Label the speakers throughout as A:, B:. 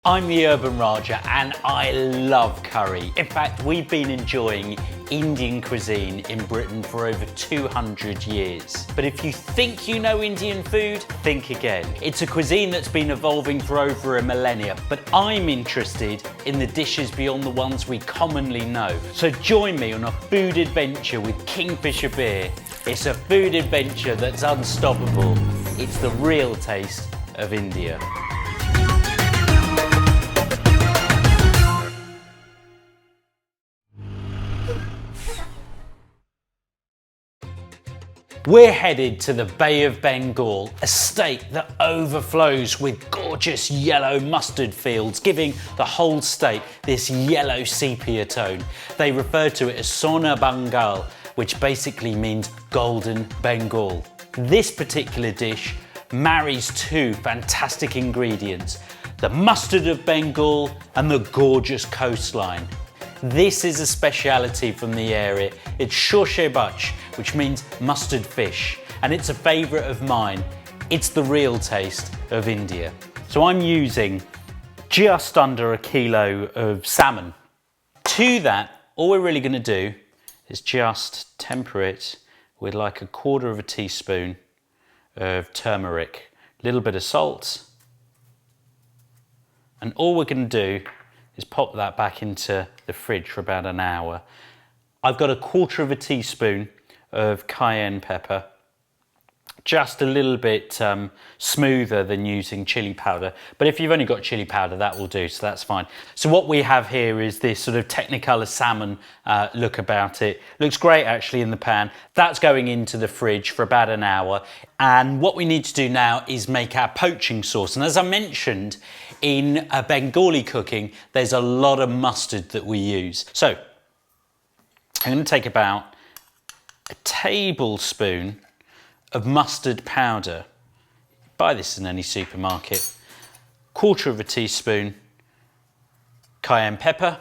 A: I'm the Urban Rajah and I love curry. In fact, we've been enjoying Indian cuisine in Britain for over 200 years. But if you think you know Indian food, think again. It's a cuisine that's been evolving for over a millennia, but I'm interested in the dishes beyond the ones we commonly know. So join me on a food adventure with Kingfisher beer. It's a food adventure that's unstoppable. It's the real taste of India. We're headed to the Bay of Bengal, a state that overflows with gorgeous yellow mustard fields, giving the whole state this yellow sepia tone. They refer to it as Sona Bengal, which basically means golden Bengal. This particular dish marries two fantastic ingredients, the mustard of Bengal and the gorgeous coastline. This is a speciality from the area. It's shorshe bach, which means mustard fish, and it's a favourite of mine. It's the real taste of India. So I'm using just under a kilo of salmon. To that, all we're really going to do is just temper it with like 1/4 teaspoon of turmeric, a little bit of salt, and all we're going to do is pop that back into the fridge for about an hour. I've got 1/4 teaspoon of cayenne pepper, just a little bit smoother than using chili powder, but if you've only got chili powder that will do, so that's fine. So what we have here is this sort of Technicolor salmon look about it. Looks great actually in the pan. That's going into the fridge for about an hour, and what we need to do now is make our poaching sauce. And as I mentioned, in Bengali cooking there's a lot of mustard that we use. So I'm going to take about a tablespoon of mustard powder. Buy this in any supermarket. 1/4 teaspoon cayenne pepper,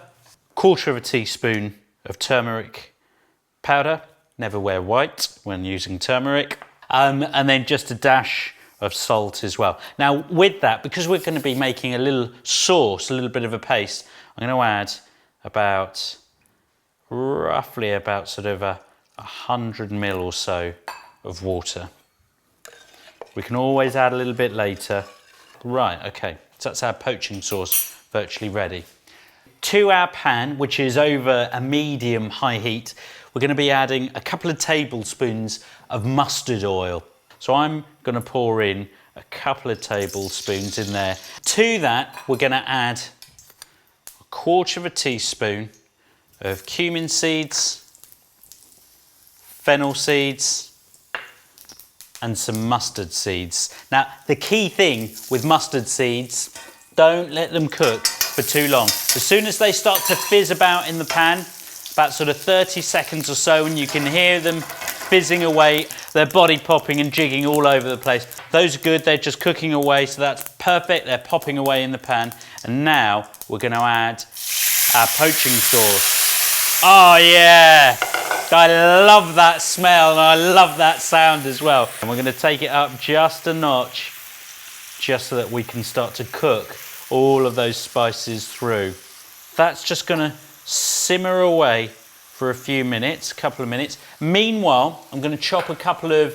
A: 1/4 teaspoon of turmeric powder. Never wear white when using turmeric. And then just a dash of salt as well. Now with that, because we're going to be making a little sauce, a little bit of a paste, I'm going to add about roughly about sort of 100 ml or so of water. We can always add a little bit later. Right, okay, so that's our poaching sauce virtually ready. To our pan, which is over a medium-high heat, we're going to be adding a couple of tablespoons of mustard oil. So I'm going to pour in a couple of tablespoons in there. To that, we're going to add 1/4 teaspoon of cumin seeds, fennel seeds, and some mustard seeds. Now, the key thing with mustard seeds, don't let them cook for too long. As soon as they start to fizz about in the pan, about sort of 30 seconds or so, and you can hear them fizzing away, their body popping and jigging all over the place. Those are good, they're just cooking away, so that's perfect. They're popping away in the pan. And now we're going to add our poaching sauce. Oh yeah, I love that smell and I love that sound as well. And we're going to take it up just a notch, just so that we can start to cook all of those spices through. That's just going to simmer away for a few minutes, a couple of minutes. Meanwhile, I'm going to chop a couple of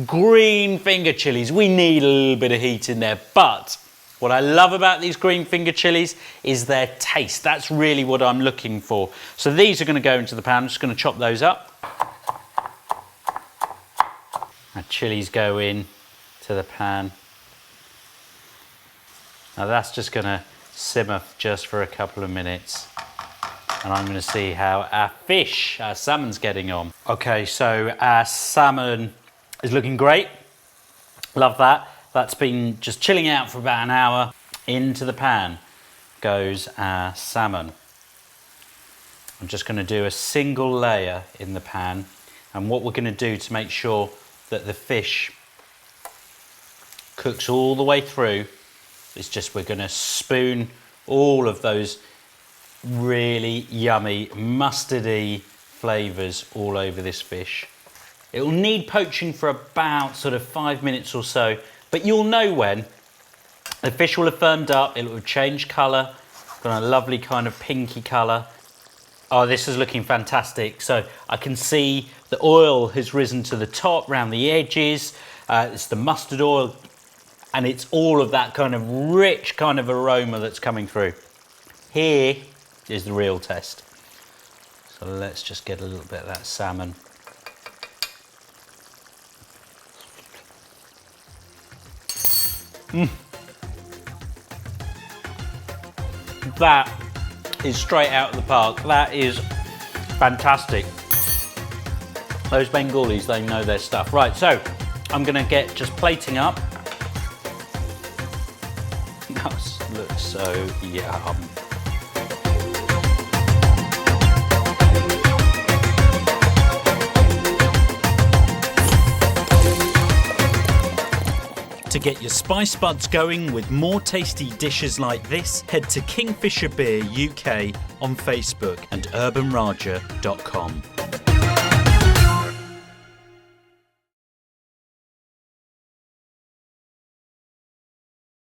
A: green finger chilies. We need a little bit of heat in there, but what I love about these green finger chilies is their taste. That's really what I'm looking for. So these are going to go into the pan. I'm just going to chop those up. Our chilies go in to the pan. Now that's just going to simmer just for a couple of minutes. And I'm going to see how our fish, our salmon's getting on. Okay, so our salmon is looking great. Love that. That's been just chilling out for about an hour. Into the pan goes our salmon. I'm just going to do a single layer in the pan. And what we're going to do to make sure that the fish cooks all the way through is just we're going to spoon all of those really yummy mustardy flavours all over this fish. It will need poaching for about sort of 5 minutes or so, but you'll know when The fish will have firmed up, it will have changed colour, got a lovely kind of pinky colour. Oh, this is looking fantastic. So I can see the oil has risen to the top, around the edges. It's the mustard oil, and it's all of that kind of rich kind of aroma that's coming through. Here is the real test. So let's just get a little bit of that salmon. That is straight out of the park. That is fantastic. Those Bengalis, they know their stuff. Right, so I'm gonna get just plating up. That looks so yum. To get your spice buds going with more tasty dishes like this, head to Kingfisher Beer UK on Facebook and urbanrajah.com.